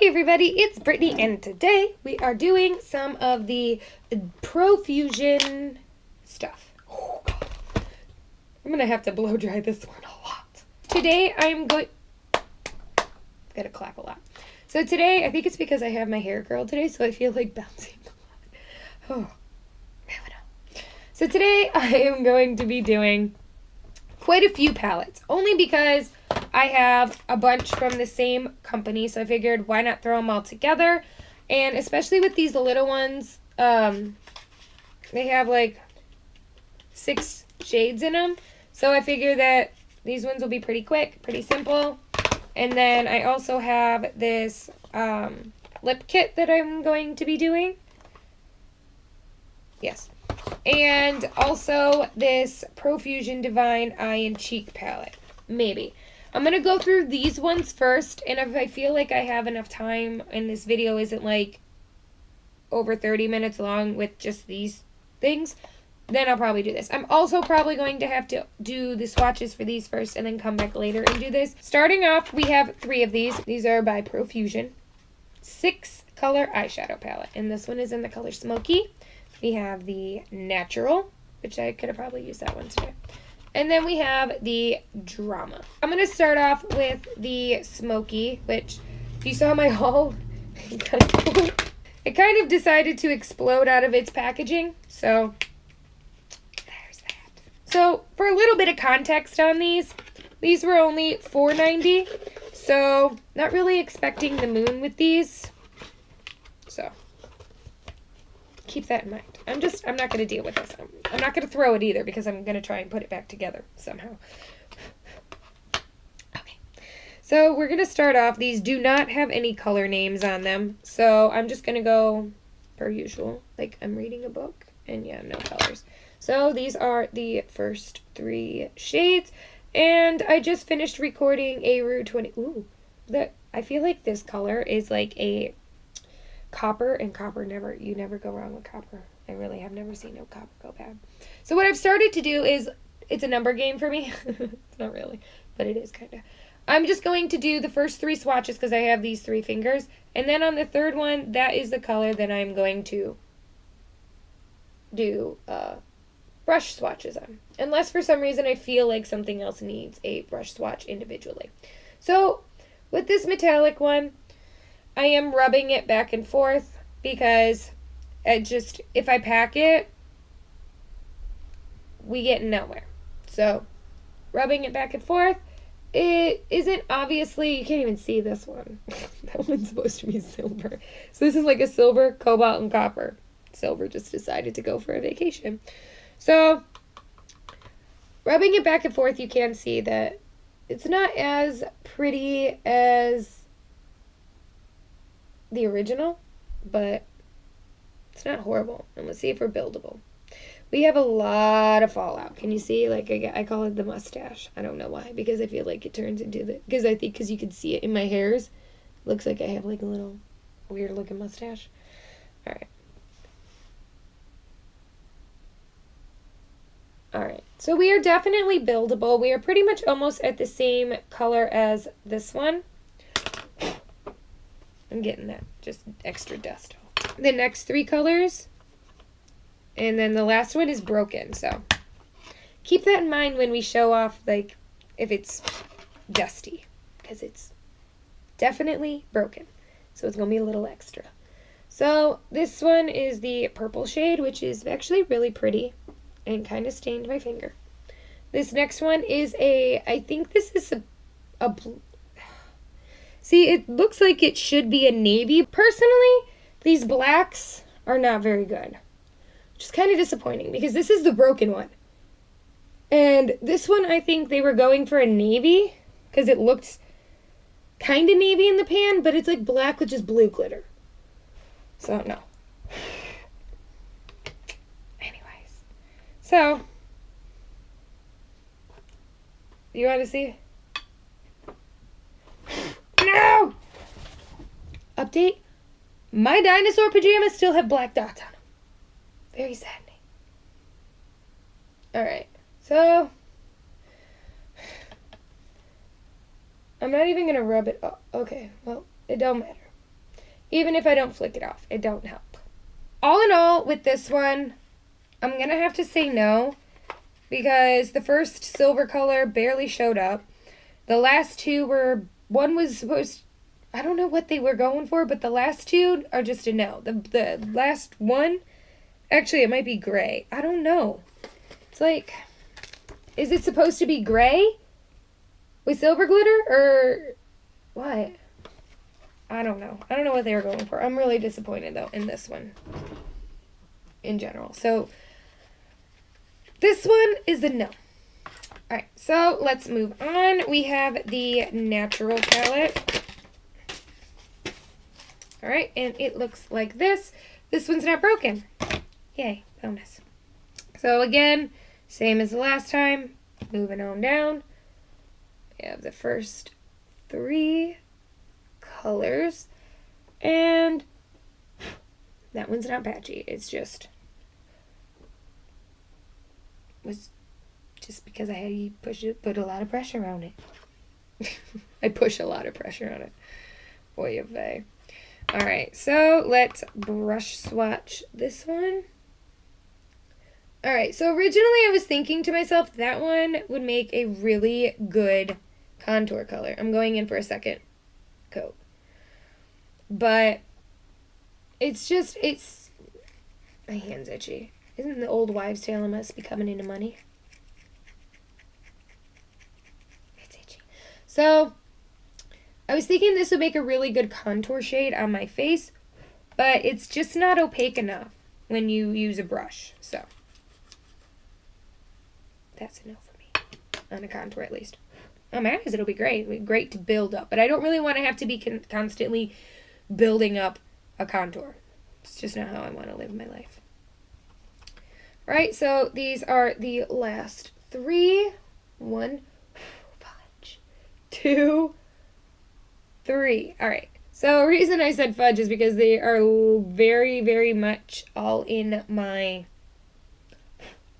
Hey everybody, it's Brittany, and today we are doing some of the Profusion stuff. Oh, God. I'm gonna have to blow dry this one a lot. Today I'm going... Gotta clap a lot. So today, I think it's because I have my hair curled today, so I feel like bouncing a lot. Oh, never know. So today I am going to be doing quite a few palettes, only because I have a bunch from the same company, so I figured why not throw them all together. And especially with these little ones, they have like 6 shades in them, so I figure that these ones will be pretty quick, pretty simple. And then I also have this lip kit that I'm going to be doing. Yes. And also this Profusion Divine Eye and Cheek palette. Maybe. I'm going to go through these ones first, and if I feel like I have enough time and this video isn't like over 30 minutes long with just these things, then I'll probably do this. I'm also probably going to have to do the swatches for these first and then come back later and do this. Starting off, we have 3 of these. These are by Profusion. 6 color eyeshadow palette, and this one is in the color Smoky. We have the Natural, which I could have probably used that one today. And then we have the Drama. I'm going to start off with the Smoky, which, if you saw my haul, it kind of decided to explode out of its packaging. So, there's that. So, for a little bit of context on these were only $4.90. So, not really expecting the moon with these. So, keep that in mind. I'm not going to deal with this. I'm not going to throw it either because I'm going to try and put it back together somehow. Okay. So we're going to start off. These do not have any color names on them. So I'm just going to go per usual. Like I'm reading a book. And yeah, no colors. So these are the first 3 shades. And I just finished recording a Rue 20. Ooh. I feel like this color is like a copper, and copper you never go wrong with copper. I really have never seen no copper go bad. So what I've started to do is, it's a number game for me. It's not really, but it is kind of. I'm just going to do the first 3 swatches because I have these 3 fingers. And then on the third one, that is the color that I'm going to do brush swatches on. Unless for some reason I feel like something else needs a brush swatch individually. So with this metallic one, I am rubbing it back and forth because if I pack it, we get nowhere. So, rubbing it back and forth, it isn't obviously, you can't even see this one. That one's supposed to be silver. So this is like a silver, cobalt, and copper. Silver just decided to go for a vacation. So, rubbing it back and forth, you can see that it's not as pretty as the original, but it's not horrible. And let's see if we're buildable. We have a lot of fallout. Can you see? Like I call it the mustache. I don't know why, because I feel like it turns into the, because you can see it in my hairs. Looks like I have like a little weird looking mustache. Alright. Alright. So we are definitely buildable. We are pretty much almost at the same color as this one. I'm getting that. Just extra dust. The next 3 colors. And then the last one is broken. So keep that in mind when we show off, like, if it's dusty. Because it's definitely broken. So it's going to be a little extra. So this one is the purple shade, which is actually really pretty. And kind of stained my finger. This next one is I think this is a see, it looks like it should be a navy. Personally, these blacks are not very good. Which is kind of disappointing because this is the broken one. And this one, I think they were going for a navy because it looked kind of navy in the pan, but it's like black with just blue glitter. So, no. Anyways. So, you want to see? No! Update. My dinosaur pajamas still have black dots on them. Very saddening. Alright. So, I'm not even going to rub it. Oh, okay. Well, it don't matter. Even if I don't flick it off, it don't help. All in all, with this one, I'm going to have to say no, because the first silver color barely showed up. The last two were, one was supposed, I don't know what they were going for, but the last two are just a no. The last one, actually it might be gray. I don't know. It's like, is it supposed to be gray with silver glitter or what? I don't know. I don't know what they were going for. I'm really disappointed though in this one in general. So this one is a no. Alright, so let's move on. We have the natural palette. Alright, and it looks like this. This one's not broken. Yay, bonus. So again, same as the last time. Moving on down. We have the first 3 colors. And that one's not patchy. It's just because I had put a lot of pressure on it. I push a lot of pressure on it. Boy of a. Alright, so let's brush swatch this one. Alright, so originally I was thinking to myself that one would make a really good contour color. I'm going in for a second coat. But it's just, my hand's itchy. Isn't the old wives' tale I must be coming into money? It's itchy. So, I was thinking this would make a really good contour shade on my face, but it's just not opaque enough when you use a brush. So, that's a no for me. On a contour, at least. On my eyes, it'll be great. It'll be great to build up, but I don't really want to have to be constantly building up a contour. It's just not how I want to live my life. Alright, so these are the last 3. 1, fudge, 2, 3. Alright, so the reason I said fudge is because they are very, very much all in my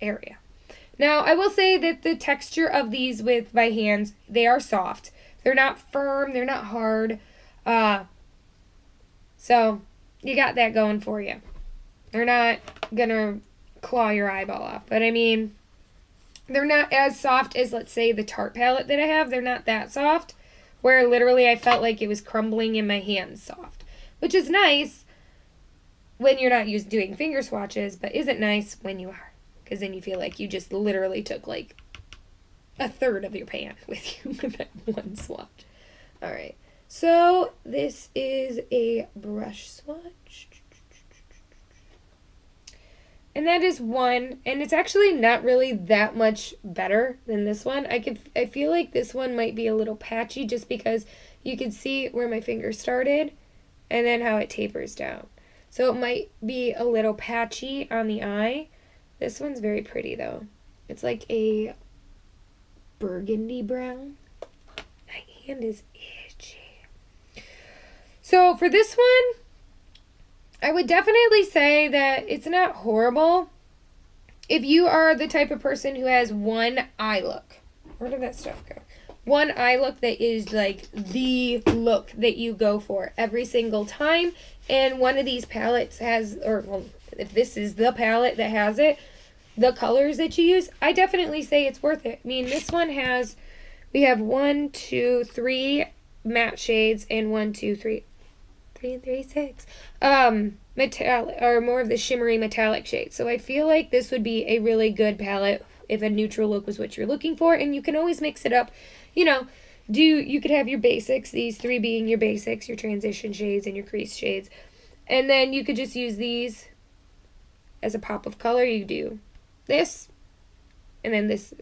area. Now, I will say that the texture of these with my hands, they are soft. They're not firm, they're not hard. So, you got that going for you. They're not gonna claw your eyeball off. But I mean, they're not as soft as, let's say, the Tarte palette that I have. They're not that soft, where literally I felt like it was crumbling in my hands soft. Which is nice when you're not doing finger swatches, but isn't nice when you are. Because then you feel like you just literally took like a third of your pan with you with that one swatch. Alright, so this is a brush swatch. And that is 1, and it's actually not really that much better than this one. I feel like this one might be a little patchy just because you can see where my finger started and then how it tapers down. So it might be a little patchy on the eye. This one's very pretty though. It's like a burgundy brown. My hand is itchy. So for this one, I would definitely say that it's not horrible if you are the type of person who has one eye look. Where did that stuff go? One eye look that is like the look that you go for every single time. And one of these palettes has, or well, if this is the palette that has it, the colors that you use, I definitely say it's worth it. I mean, this one has, we have 1, 2, 3 matte shades and 1, 2, 3, 3 and 3, 6. Metallic, or more of the shimmery metallic shades. So I feel like this would be a really good palette if a neutral look was what you're looking for, and you can always mix it up. You know, you could have your basics, these 3 being your basics, your transition shades and your crease shades. And then you could just use these as a pop of color. You do this, and then this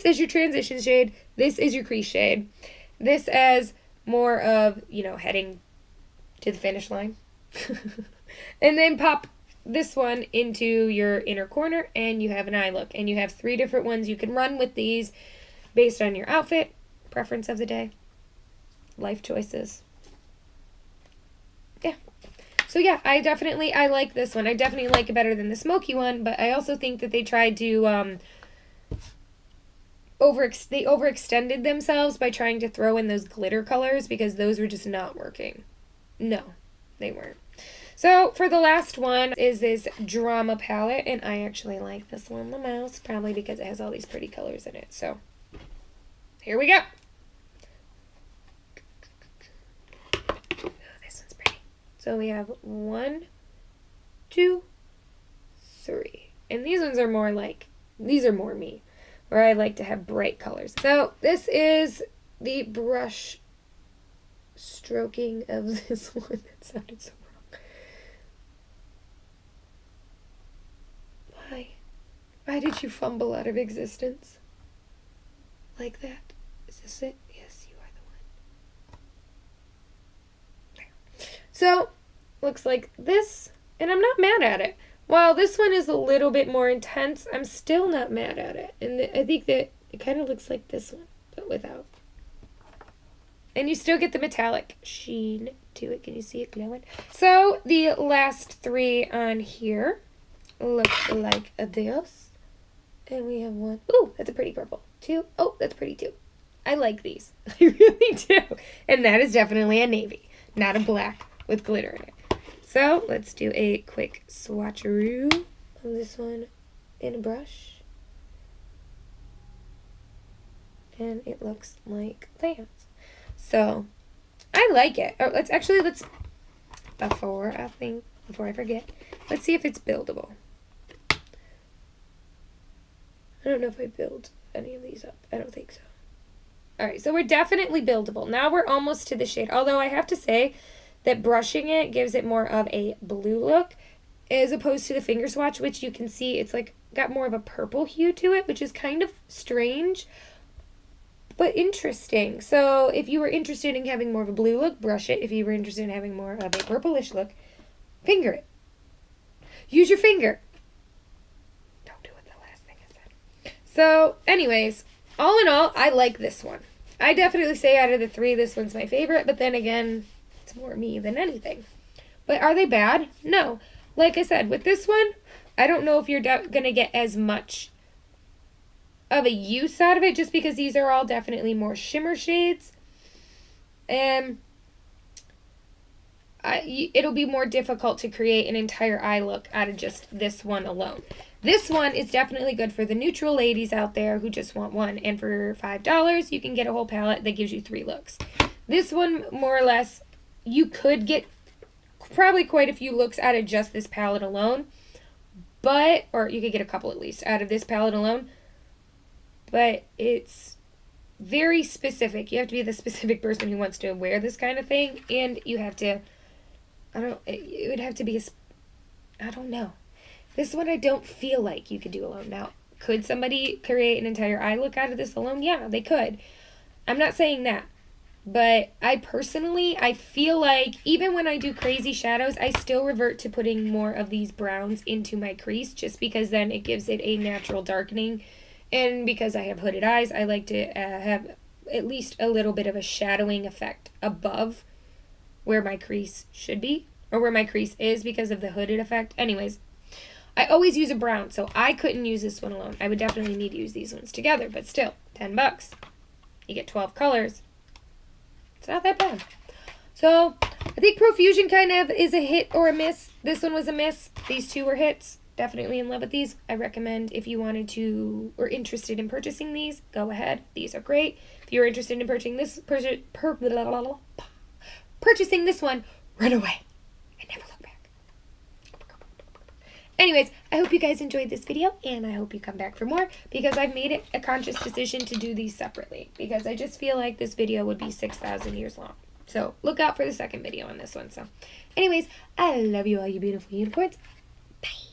is your transition shade, this is your crease shade, this as more of, you know, heading to the finish line. And then pop this one into your inner corner and you have an eye look. And you have 3 different ones you can run with these based on your outfit, preference of the day, life choices. Yeah. So yeah, I like this one. I definitely like it better than the smoky one, but I also think that they tried to they overextended themselves by trying to throw in those glitter colors because those were just not working. No, they weren't. So for the last one is this Drama palette, and I actually like this one the most, probably because it has all these pretty colors in it. So here we go. Oh, this one's pretty. So we have 1, 2, 3. And these ones are more like, these are more me, where I like to have bright colors. So this is the brush stroking of this one. That sounded so wrong. Why did you fumble out of existence? Like that? Is this it? Yes, you are the one. There. So, looks like this, and I'm not mad at it. While this one is a little bit more intense, I'm still not mad at it. And I think that it kind of looks like this one, but without. And you still get the metallic sheen to it. Can you see it glowing? So the last 3 on here look like this. And we have 1. Ooh, that's a pretty purple. 2. Oh, that's pretty too. I like these. I really do. And that is definitely a navy, not a black with glitter in it. So let's do a quick swatcheroo on this one in a brush. And it looks like that. So I like it. Oh, before I forget, let's see if it's buildable. I don't know if I build any of these up. I don't think so. Alright, so we're definitely buildable. Now we're almost to the shade. Although I have to say that brushing it gives it more of a blue look as opposed to the finger swatch, which you can see it's like got more of a purple hue to it, which is kind of strange but interesting. So if you were interested in having more of a blue look, brush it. If you were interested in having more of a purplish look, finger it. Use your finger. Don't do it the last thing I said. So anyways, all in all, I like this one. I definitely say out of the 3, this one's my favorite, but then again, it's more me than anything. But are they bad? No. Like I said, with this one, I don't know if you're going to get as much of a use out of it just because these are all definitely more shimmer shades. And it'll be more difficult to create an entire eye look out of just this one alone. This one is definitely good for the neutral ladies out there who just want one. And for $5, you can get a whole palette that gives you 3 looks. This one, more or less, you could get probably quite a few looks out of just this palette alone. Or you could get a couple at least out of this palette alone. But it's very specific. You have to be the specific person who wants to wear this kind of thing. And you have to, it would have to be I don't know. This one I don't feel like you could do alone. Now, could somebody create an entire eye look out of this alone? Yeah, they could. I'm not saying that. But I personally, I feel like even when I do crazy shadows, I still revert to putting more of these browns into my crease just because then it gives it a natural darkening. And because I have hooded eyes, I like to have at least a little bit of a shadowing effect above where my crease should be, or where my crease is because of the hooded effect. Anyways, I always use a brown, so I couldn't use this one alone. I would definitely need to use these ones together, but still, $10. You get 12 colors. It's not that bad. So, I think Profusion kind of is a hit or a miss. This one was a miss. These 2 were hits. Definitely in love with these. I recommend if you wanted to or interested in purchasing these, go ahead. These are great. If you're interested in purchasing this one, run away and never look back. Anyways, I hope you guys enjoyed this video, and I hope you come back for more because I've made it a conscious decision to do these separately because I just feel like this video would be 6,000 years long. So look out for the second video on this one. So anyways, I love you all, you beautiful unicorns. Bye.